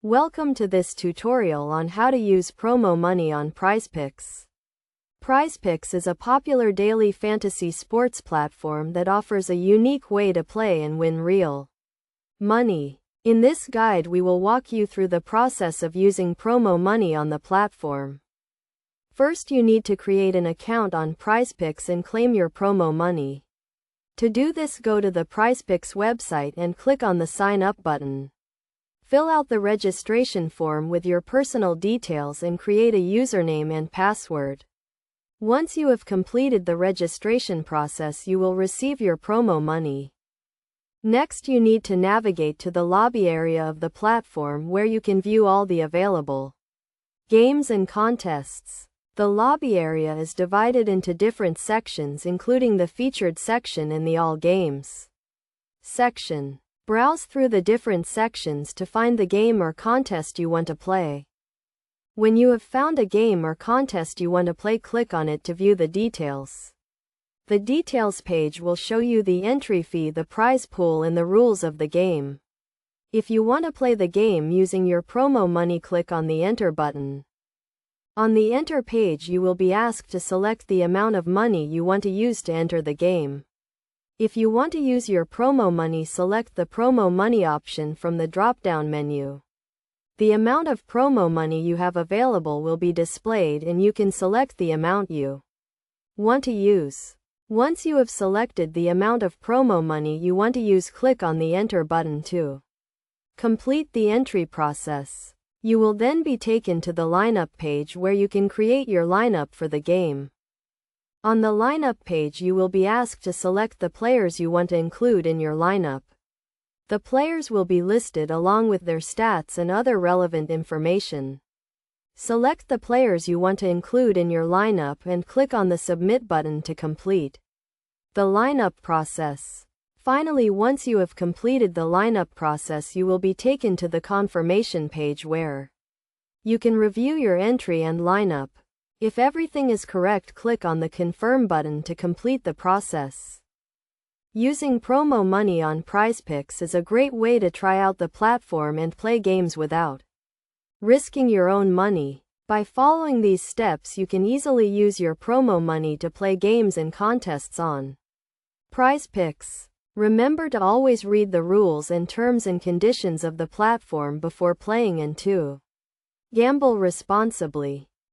Welcome to this tutorial on how to use promo money on Prizepicks. Prizepicks is a popular daily fantasy sports platform that offers a unique way to play and win real money. In this guide we will walk you through the process of using promo money on the platform. First you need to create an account on Prizepicks and claim your promo money. To do this, go to the Prizepicks website and click on the Sign Up button. Fill out the registration form with your personal details and create a username and password. Once you have completed the registration process, you will receive your promo money. Next, you need to navigate to the lobby area of the platform where you can view all the available games and contests. The lobby area is divided into different sections, including the featured section and the all games section. Browse through the different sections to find the game or contest you want to play. When you have found a game or contest you want to play, click on it to view the details. The details page will show you the entry fee, the prize pool, and the rules of the game. If you want to play the game using your promo money, click on the Enter button. On the Enter page you will be asked to select the amount of money you want to use to enter the game. If you want to use your promo money, select the promo money option from the drop-down menu. The amount of promo money you have available will be displayed and you can select the amount you want to use. Once you have selected the amount of promo money you want to use, click on the Enter button to complete the entry process. You will then be taken to the lineup page where you can create your lineup for the game. On the lineup page you will be asked to select the players you want to include in your lineup. The players will be listed along with their stats and other relevant information. Select the players you want to include in your lineup and click on the Submit button to complete the lineup process. Finally, once you have completed the lineup process, you will be taken to the confirmation page where you can review your entry and lineup. If everything is correct, click on the Confirm button to complete the process. Using promo money on Prizepicks is a great way to try out the platform and play games without risking your own money. By following these steps, you can easily use your promo money to play games and contests on Prizepicks. Remember to always read the rules and terms and conditions of the platform before playing and to gamble responsibly.